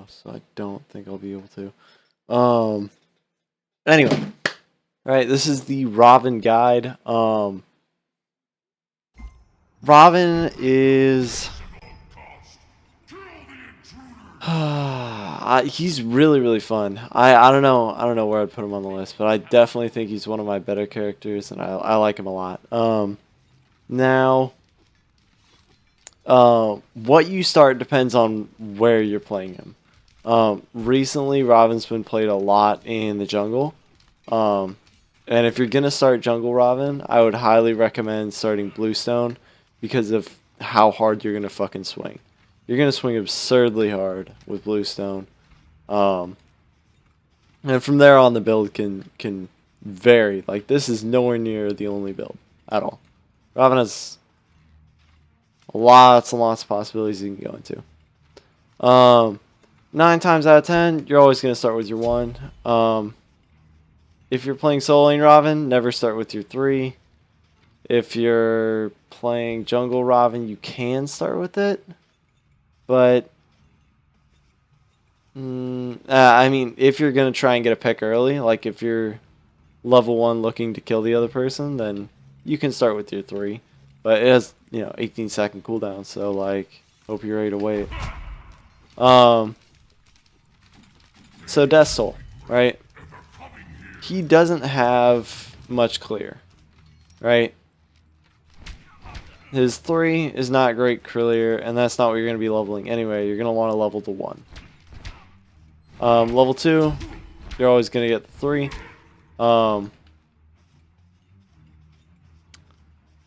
so I don't think I'll be able to. Anyway, alright, this is the Ravana guide. Ravana is... he's really fun. I don't know where I'd put him on the list, but I definitely think he's one of my better characters, and I like him a lot. Now, what you start depends on where you're playing him. Recently, Ravana's been played a lot in the jungle. And if you're gonna start jungle Ravana, I would highly recommend starting Bluestone because of how hard you're gonna fucking swing. You're going to swing absurdly hard with Bluestone. And from there on, the build can vary. Like, this is nowhere near the only build at all. Ravana has lots and lots of possibilities you can go into. 9 times out of 10, you're always going to start with your 1. If you're playing solo lane Ravana, never start with your 3. If you're playing jungle Ravana, you can start with it. But, I mean, if you're going to try and get a pick early, like if you're level 1 looking to kill the other person, then you can start with your 3. But it has, 18-second cooldown, so, like, hope you're ready to wait. So Death Soul, right? He doesn't have much clear, right? His 3 is not great clear, and that's not what you're going to be leveling anyway. You're going to want to level to 1. Level 2, you're always going to get the 3.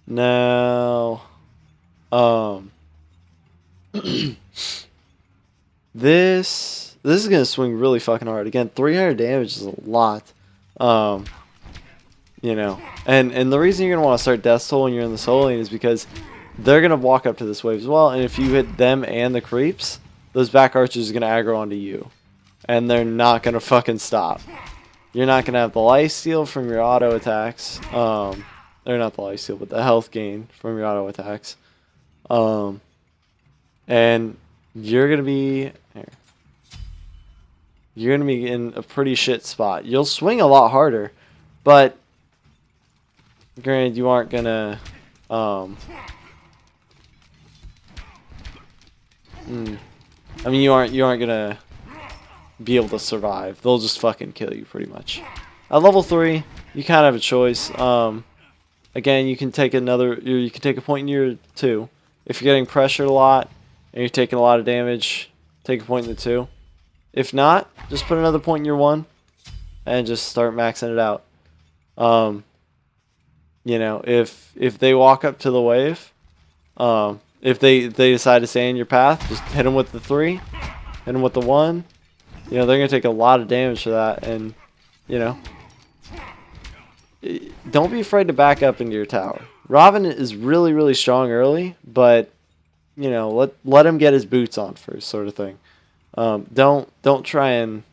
Now, this is going to swing really fucking hard. Again, 300 damage is a lot. And the reason you're going to want to start Death Soul when you're in the solo lane is because they're going to walk up to this wave as well, and if you hit them and the creeps, those back archers are going to aggro onto you. And they're not going to fucking stop. You're not going to have the lifesteal from your auto attacks. Or not the lifesteal, but the health gain from your auto attacks. And you're going to be... You're going to be in a pretty shit spot. You'll swing a lot harder, but... Granted, you aren't gonna, I mean, you aren't gonna be able to survive. They'll just fucking kill you, pretty much. At level 3, you kind of have a choice. Again, you can take you can take a point in your 2. If you're getting pressured a lot and you're taking a lot of damage, take a point in the 2. If not, just put another point in your 1 and just start maxing it out. If they walk up to the wave, if they decide to stay in your path, just hit them with the 3, hit them with the 1. They're going to take a lot of damage for that, and, don't be afraid to back up into your tower. Ravana is really strong early, but, let him get his boots on first, sort of thing. Don't try and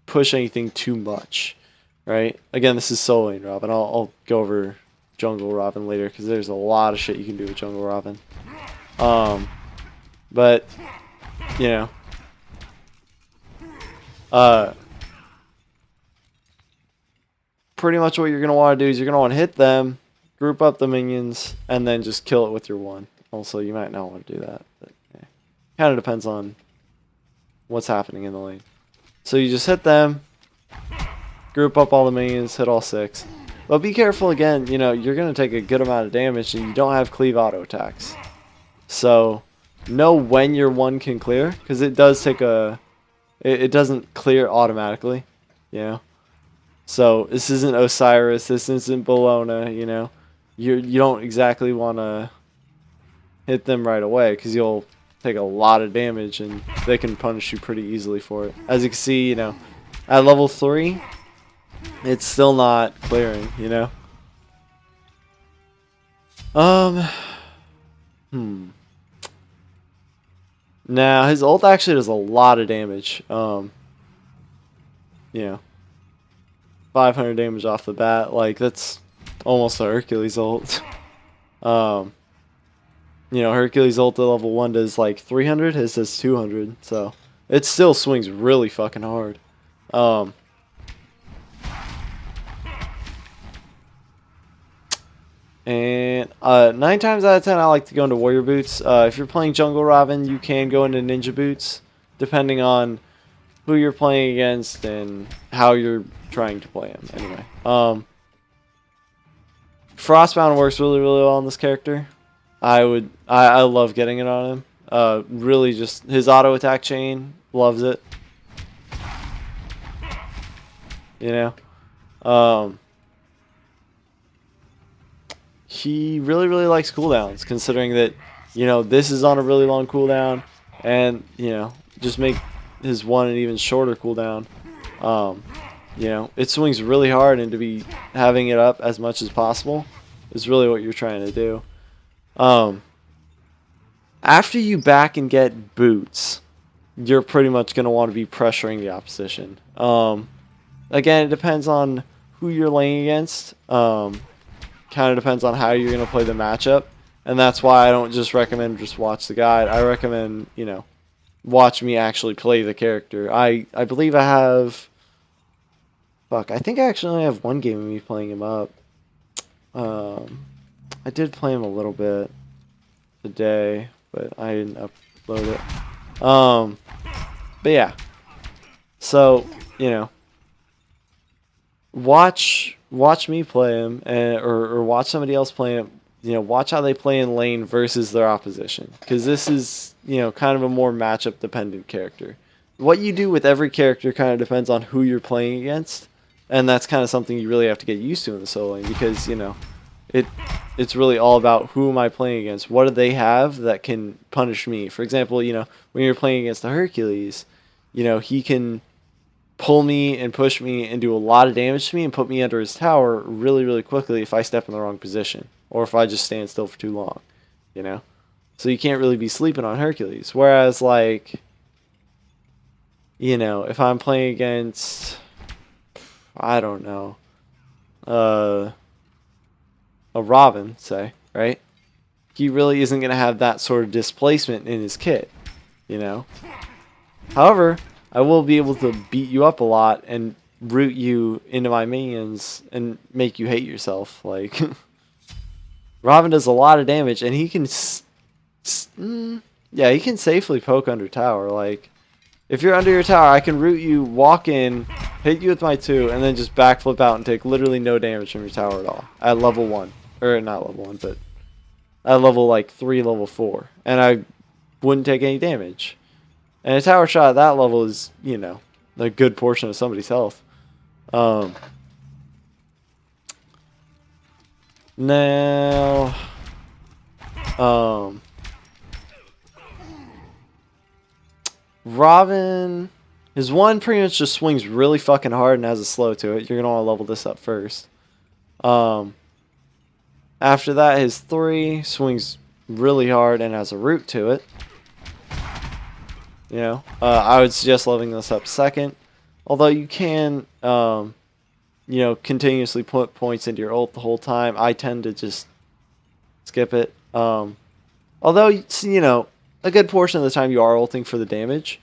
push anything too much, right? Again, this is solo lane Ravana. I'll go over jungle Ravana later because there's a lot of shit you can do with jungle Ravana. But pretty much what you're gonna want to do is you're gonna want to hit them, group up the minions, and then just kill it with your 1. Also, you might not want to do that, but kind of depends on what's happening in the lane. So you just hit them, group up all the minions, hit all 6. But be careful again, you're going to take a good amount of damage and you don't have cleave auto attacks. So, know when your 1 can clear, because it does take it doesn't clear automatically, So, this isn't Osiris, this isn't Bellona, You don't exactly want to hit them right away, because you'll take a lot of damage and they can punish you pretty easily for it. As you can see, at level 3... it's still not clearing, Now, his ult actually does a lot of damage. 500 damage off the bat. Like, that's almost a Hercules ult. Hercules ult at level 1 does like 300. His does 200. So, it still swings really fucking hard. And 9 times out of 10, I like to go into warrior boots. If you're playing jungle Raven, you can go into ninja boots, depending on who you're playing against and how you're trying to play him. Anyway, Frostbound works really well on this character. I love getting it on him. Really, just his auto attack chain, loves it. You know, he really likes cooldowns, considering that, you know, this is on a really long cooldown, and, you know, just make his one an even shorter cooldown. You know, it swings really hard, and to be having it up as much as possible is really what you're trying to do. After you back and get boots, you're pretty much going to want to be pressuring the opposition. Again, it depends on who you're laying against. Kind of depends on how you're going to play the matchup. And that's why I don't just recommend just watch the guide. I recommend, you know, watch me actually play the character. I believe I have... Fuck, I think I actually only have one game of me playing him up. I did play him a little bit today, but I didn't upload it. But yeah. So, you know, watch me play him, or watch somebody else play him. You know, watch how they play in lane versus their opposition, because this is, you know, kind of a more matchup dependent character. What you do with every character kind of depends on who you're playing against, and that's kind of something you really have to get used to in the solo lane, because, you know, it's really all about who am I playing against. What do they have that can punish me? For example, you know, when you're playing against the Hercules, you know, he can pull me and push me and do a lot of damage to me and put me under his tower really quickly if I step in the wrong position, or if I just stand still for too long, you know? So you can't really be sleeping on Hercules. Whereas, like, you know, if I'm playing against, I don't know, a Robin, say, right? He really isn't going to have that sort of displacement in his kit, you know? However, I will be able to beat you up a lot and root you into my minions and make you hate yourself. Like, Ravana does a lot of damage, and he can, he can safely poke under tower. Like, if you're under your tower, I can root you, walk in, hit you with my 2, and then just backflip out and take literally no damage from your tower at all. At level 1. Or, not level 1, but at level, like, 3, level 4. And I wouldn't take any damage. And a tower shot at that level is, you know, a good portion of somebody's health. Now, Robin, his 1 pretty much just swings really fucking hard and has a slow to it. You're going to want to level this up first. After that, his 3 swings really hard and has a root to it. You know, I would suggest leveling this up second. Although you can, you know, continuously put points into your ult the whole time. I tend to just skip it. Although, you know, a good portion of the time you are ulting for the damage.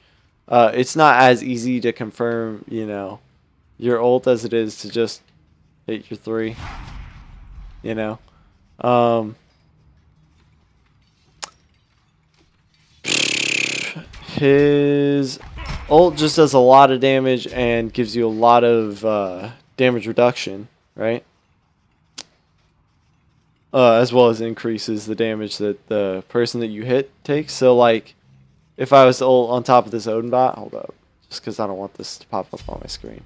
It's not as easy to confirm, you know, your ult as it is to just hit your 3. You know. His ult just does a lot of damage and gives you a lot of damage reduction, right? As well as increases the damage that the person that you hit takes. So, like, if I was to ult on top of this Odin bot, hold up, just because I don't want this to pop up on my screen.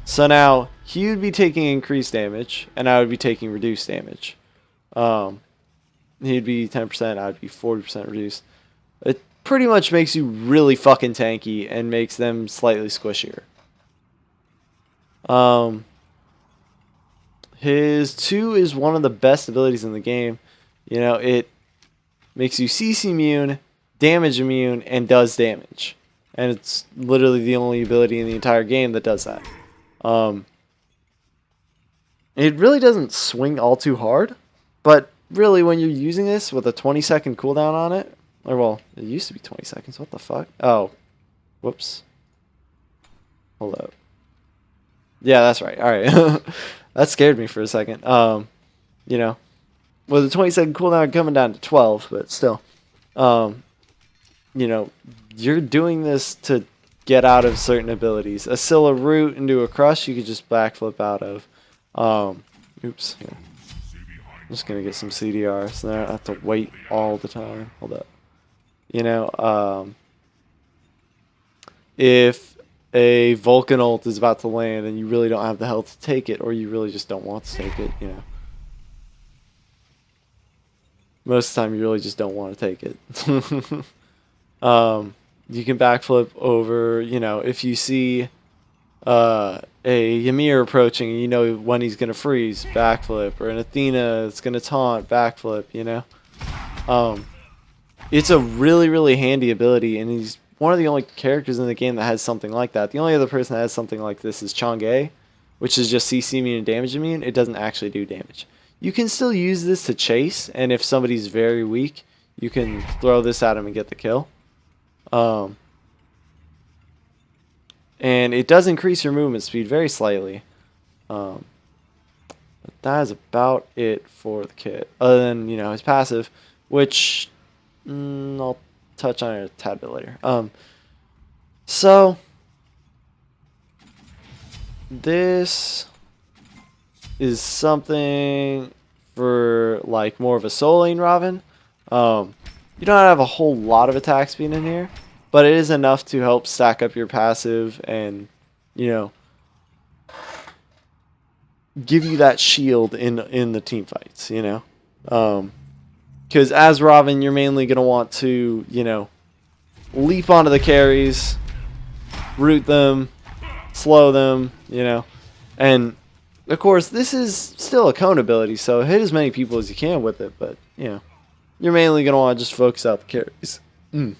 So now he would be taking increased damage, and I would be taking reduced damage. He'd be 10%, I'd be 40% reduced. It pretty much makes you really fucking tanky and makes them slightly squishier. His 2 is one of the best abilities in the game. You know, it makes you CC immune, damage immune, and does damage. And it's literally the only ability in the entire game that does that. It really doesn't swing all too hard, but really when you're using this with a 20-second cooldown on it, Or, well, it used to be 20 seconds. What the fuck? Oh. Whoops. Hold up. Yeah, that's right. Alright. That scared me for a second. You know. With a 20-second cooldown coming down to 12, but still. You know, you're doing this to get out of certain abilities. A Scylla root into a crush you could just backflip out of. Oops. Here. I'm just going to get some CDR so I don't have to wait all the time. Hold up. You know, if a Vulcan ult is about to land and you really don't have the health to take it, or you really just don't want to take it, you know. Most of the time you really just don't want to take it. You can backflip over, you know, if you see a Ymir approaching and you know when he's going to freeze, backflip, or an Athena that's going to taunt, backflip, you know. It's a really, really handy ability, and he's one of the only characters in the game that has something like that. The only other person that has something like this is Chang'e, which is just CC immune and damage immune. It doesn't actually do damage. You can still use this to chase, and if somebody's very weak, you can throw this at him and get the kill. And it does increase your movement speed very slightly. But that is about it for the kit. Other than, you know, his passive, which I'll touch on it a tad bit later. So this is something for like more of a soul lane Raven. You don't have a whole lot of attack speed in here, but it is enough to help stack up your passive and, you know, give you that shield in the team fights, you know. Because as Raven, you're mainly going to want to, you know, leap onto the carries, root them, slow them, you know. And, of course, this is still a cone ability, so hit as many people as you can with it, but, you know, you're mainly going to want to just focus out the carries. And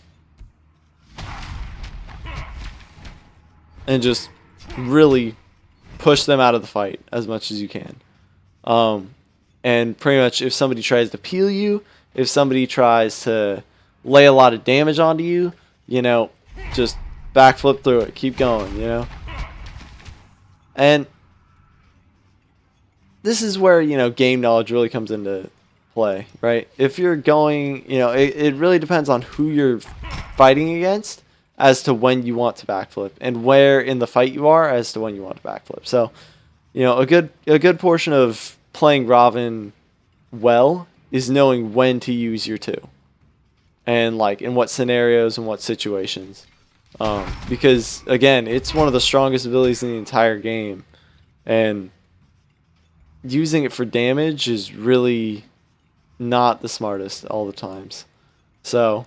just really push them out of the fight as much as you can. And pretty much if somebody tries to peel you, if somebody tries to lay a lot of damage onto you, you know, just backflip through it. Keep going, you know. And this is where, you know, game knowledge really comes into play, right? If you're going, you know, it really depends on who you're fighting against as to when you want to backflip, and where in the fight you are as to when you want to backflip. So, you know, a good portion of playing Raven well is knowing when to use your two, and like in what scenarios and what situations. Because again, it's one of the strongest abilities in the entire game, and using it for damage is really not the smartest all the times. So,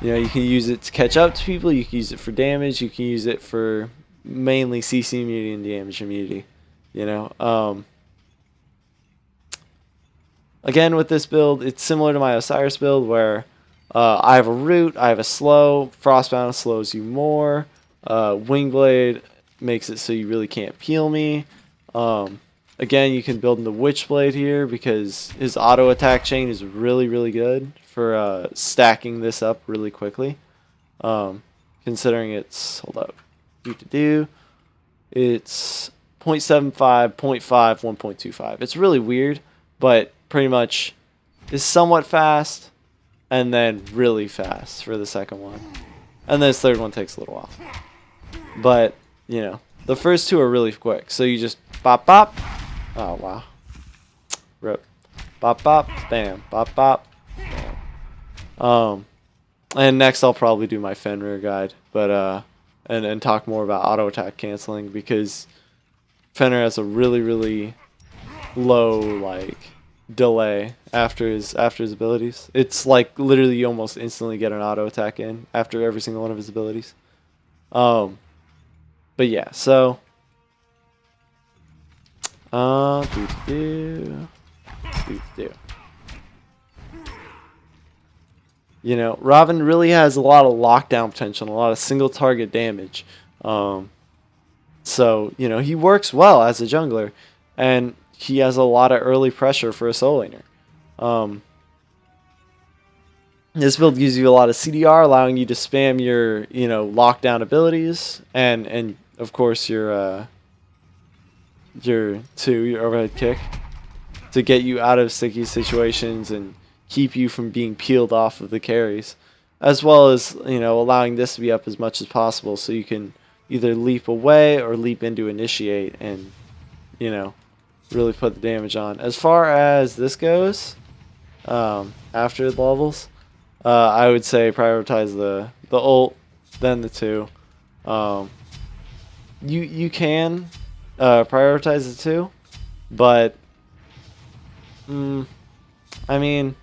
you know, you can use it to catch up to people, you can use it for damage, you can use it for mainly CC immunity and damage immunity, you know. Again, with this build, it's similar to my Osiris build where I have a root, I have a slow, Frostbound slows you more, Wingblade makes it so you really can't peel me. Again, you can build in the Witchblade here because his auto attack chain is really, really good for stacking this up really quickly. Considering it's, hold up, it's 0.75, 0.5, 1.25. It's really weird, but pretty much is somewhat fast and then really fast for the second one. And this third one takes a little while. But, you know, the first two are really quick. So you just bop, bop. Oh, wow. Rip. Bop, bop, bam. Bop, bop, bam. And next I'll probably do my Fenrir guide. But, and talk more about auto attack canceling, because Fenrir has a really, really low, like, delay after his abilities. It's like literally you almost instantly get an auto attack in after every single one of his abilities. But yeah, so you know, Raven really has a lot of lockdown potential and a lot of single target damage. So, you know, he works well as a jungler, and he has a lot of early pressure for a soul laner. This build gives you a lot of CDR, allowing you to spam your, lockdown abilities, and of course your overhead kick to get you out of sticky situations and keep you from being peeled off of the carries, as well as allowing this to be up as much as possible, so you can either leap away or leap into initiate and really put the damage on. As far as this goes, after the levels, I would say prioritize the ult, then the 2. You can prioritize the 2, but I mean,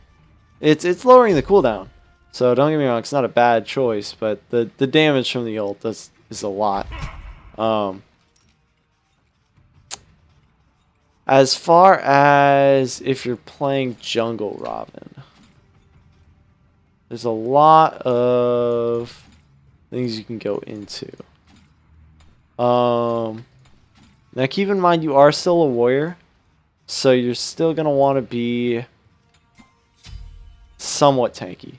it's lowering the cooldown, so don't get me wrong, it's not a bad choice, but the damage from the ult is a lot. As far as if you're playing jungle Robin, there's a lot of things you can go into. Now keep in mind you are still a warrior, so you're still going to want to be somewhat tanky,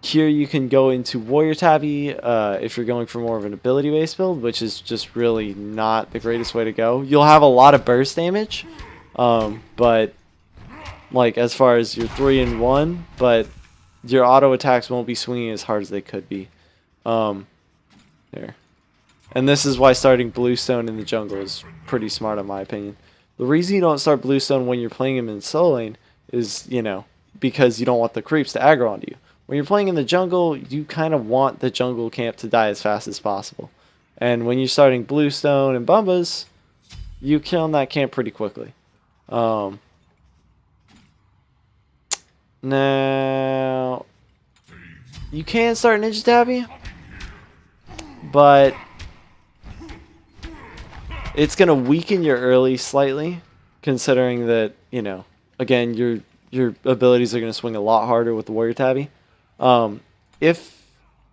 Here you can go into warrior tabby if you're going for more of an ability based build, which is just really not the greatest way to go. You'll have a lot of burst damage, but like as far as your 3 and 1, but your auto attacks won't be swinging as hard as they could be. There. And this is why starting Bluestone in the jungle is pretty smart in my opinion. The reason you don't start Bluestone when you're playing him in solo lane is, because you don't want the creeps to aggro onto you. When you're playing in the jungle, you kind of want the jungle camp to die as fast as possible. And when you're starting Bluestone and Bumbas, you kill that camp pretty quickly. Now, you can start Ninja Tabby, but it's going to weaken your early slightly, considering that, again, your abilities are going to swing a lot harder with the Warrior Tabby. If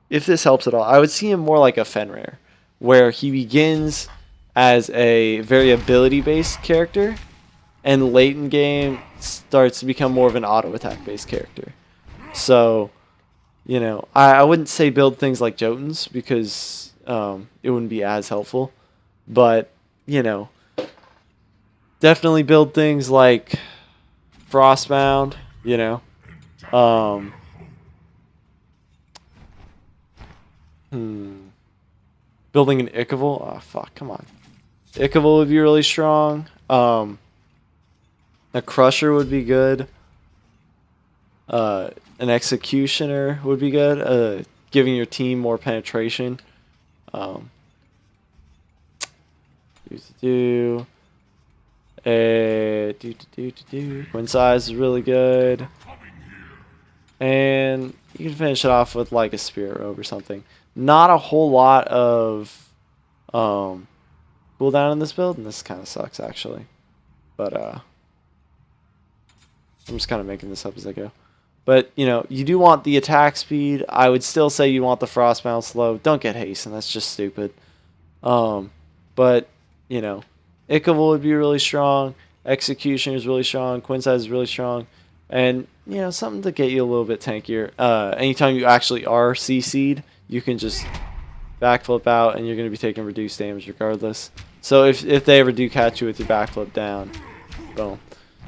this helps at all, I would see him more like a Fenrir, where he begins as a very ability-based character, and late in game starts to become more of an auto attack based character. So, I wouldn't say build things like Jotuns because it wouldn't be as helpful, but definitely build things like Frostbound. Building an Ichaival. Oh fuck, come on. Ichaival would be really strong. A Crusher would be good. An Executioner would be good. Giving your team more penetration. Quinn size is really good. And you can finish it off with like a Spirit Robe or something. Not a whole lot of cooldown in this build, and this kind of sucks actually. But I'm just kind of making this up as I go. But, you do want the attack speed. I would still say you want the Frostbound slow. Don't get haste, and that's just stupid. But, Ichaival would be really strong. Execution is really strong. Quinn size is really strong. And, something to get you a little bit tankier. Anytime you actually are CC'd, you can just backflip out, and you're going to be taking reduced damage regardless. So if they ever do catch you with your backflip down, boom.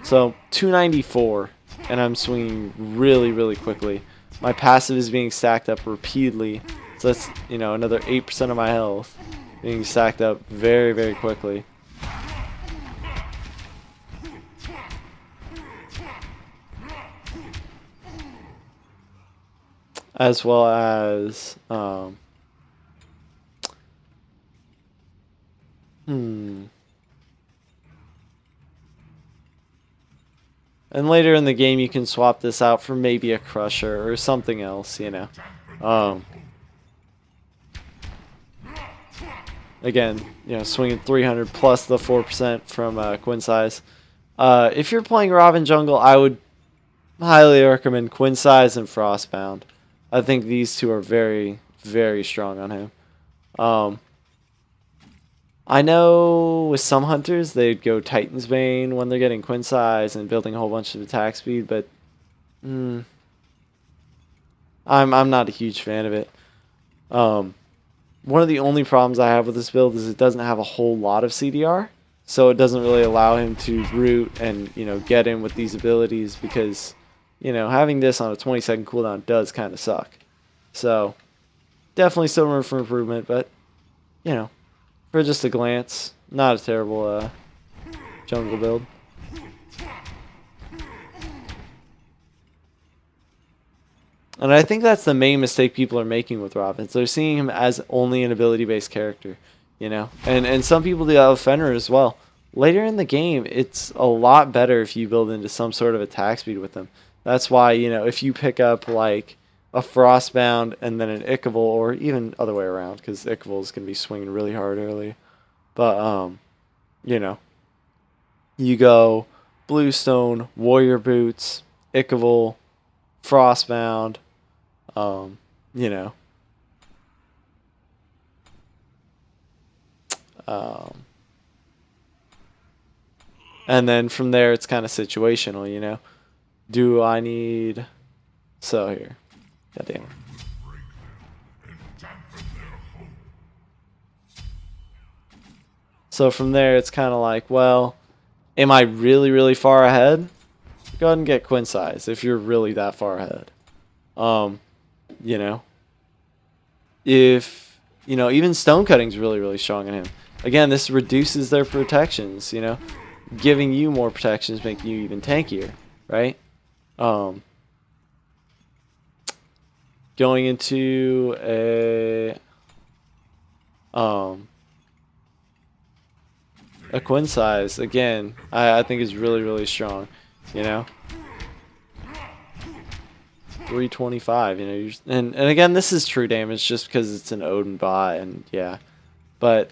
So 294, and I'm swinging really, really quickly. My passive is being stacked up repeatedly, so that's another 8% of my health being stacked up very, very quickly. As well as and later in the game, you can swap this out for maybe a Crusher or something else, Again, swinging 300 plus the 4% from Quinn size. If you're playing Ravana jungle, I would highly recommend Quinn size and Frostbound. I think these two are very, very strong on him. I know with some hunters they'd go Titan's Bane when they're getting Quinn size and building a whole bunch of attack speed, but I'm not a huge fan of it. One of the only problems I have with this build is it doesn't have a whole lot of CDR, so it doesn't really allow him to root and get in with these abilities because having this on a 20-second cooldown does kind of suck. So definitely still room for improvement, but for just a glance, not a terrible jungle build. And I think that's the main mistake people are making with Ravana. They're seeing him as only an ability-based character, And some people do that with Fenrir as well. Later in the game, it's a lot better if you build into some sort of attack speed with them. That's why, if you pick up like a Frostbound and then an Ichaival, or even other way around, because Ichaival is going to be swinging really hard early. But, you go Bluestone, Warrior Boots, Ichaival, Frostbound, you know. And then from there, it's kind of situational, you know. Do I need... So here. God damn it. So from there, it's kind of like, well, am I really, really far ahead? Go ahead and get Quinn size if you're really that far ahead. You know. If, you know, even stone cutting's really, really strong in him. Again, this reduces their protections, you know. Giving you more protections make you even tankier, right? Going into a Quinn size, again, I think is really, really strong, you know. 325, you know, and again, this is true damage just because it's an Odin bot, and yeah, but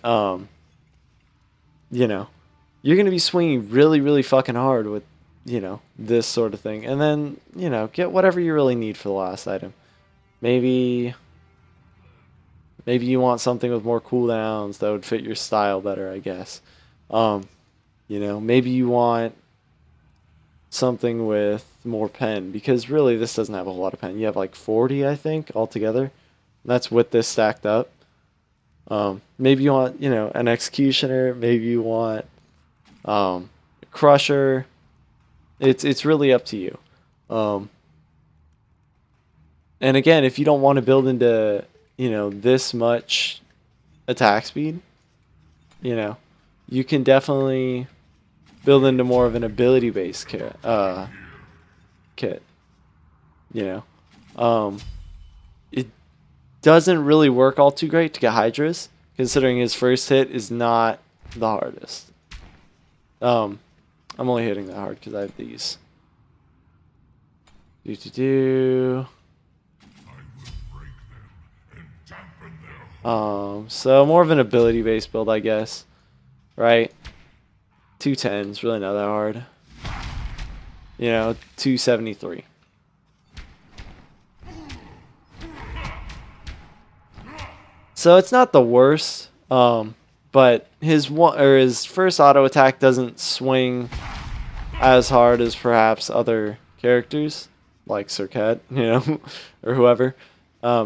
you know, you're gonna be swinging really, really fucking hard with, you know, this sort of thing, and then, you know, get whatever you really need for the last item. Maybe you want something with more cooldowns that would fit your style better, I guess. You know, maybe you want something with more pen, because really this doesn't have a whole lot of pen. You have like 40, I think, altogether. That's with this stacked up. Maybe you want, you know, an executioner. Maybe you want a crusher. It's really up to you. And again, if you don't want to build into, you know, this much attack speed, you know, you can definitely build into more of an ability-based kit. You know, it doesn't really work all too great to get Hydras, considering his first hit is not the hardest. I'm only hitting that hard because I have these. So more of an ability-based build, I guess. Right? 210 is really not that hard. You know, 273. So it's not the worst, but his first auto attack doesn't swing as hard as perhaps other characters like Serket, you know, or whoever.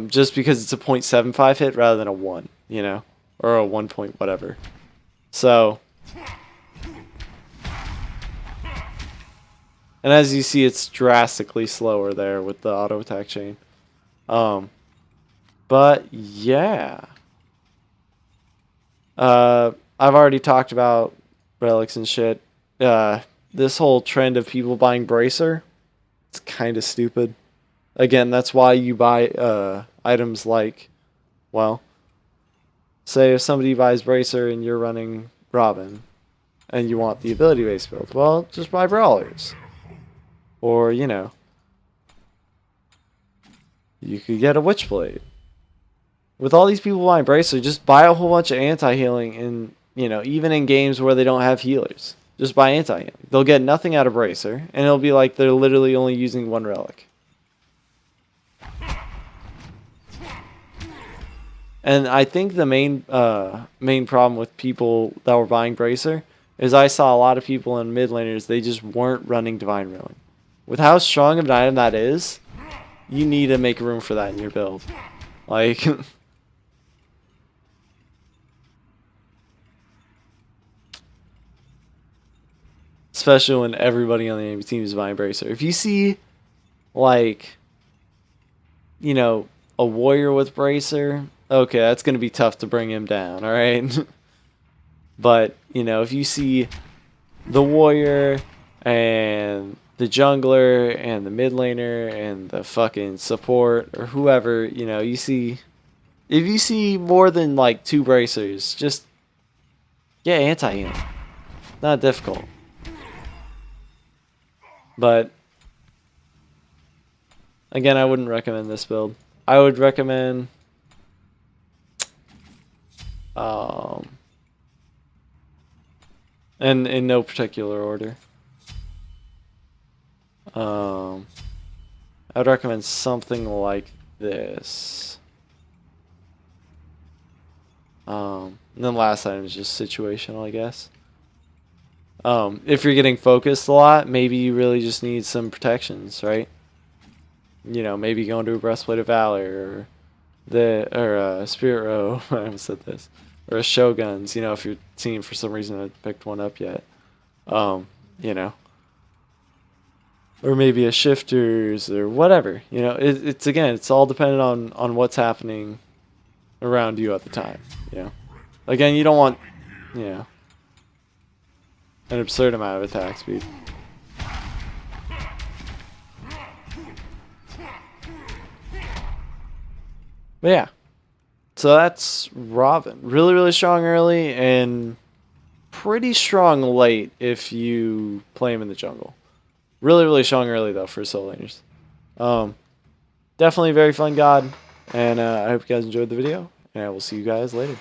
Just because it's a 0.75 hit rather than a 1, you know, or a 1 point whatever. So, and as you see, it's drastically slower there with the auto attack chain. But yeah, I've already talked about relics and shit. This whole trend of people buying Bracer, it's kind of stupid. Again, that's why you buy items like, well, say if somebody buys Bracer and you're running Robin and you want the ability-based build, well, just buy Brawlers. Or, you know, you could get a Witchblade. With all these people buying Bracer, just buy a whole bunch of anti-healing, and, you know, even in games where they don't have healers, just buy anti-healing. They'll get nothing out of Bracer, and it'll be like they're literally only using one relic. And I think the main problem with people that were buying Bracer is I saw a lot of people in mid laners, they just weren't running Divine Ruin. With how strong of an item that is, you need to make room for that in your build. Like, especially when everybody on the enemy team is buying Bracer. If you see, like, you know, a warrior with Bracer, okay, that's going to be tough to bring him down, alright? But, you know, if you see the warrior and the jungler and the mid laner and the fucking support or whoever, you know, you see, if you see more than like 2 bracers, just get anti-heal. Not difficult. But again, I wouldn't recommend this build. I would recommend and in no particular order. I would recommend something like this. And then last item is just situational, I guess. If you're getting focused a lot, maybe you really just need some protections, right? You know, maybe go into a Breastplate of Valor or a Spirit Row. I haven't said this. Or a Shoguns, you know, if your team for some reason hasn't picked one up yet. You know. Or maybe a Shifters or whatever. You know, it's again, it's all dependent on what's happening around you at the time. You know. Again, you don't want, you know, an absurd amount of attack speed. But yeah. So that's Ravana. Really, really strong early and pretty strong late if you play him in the jungle. Really, really strong early though for solo laners. Definitely a very fun god. And I hope you guys enjoyed the video. And I will see you guys later.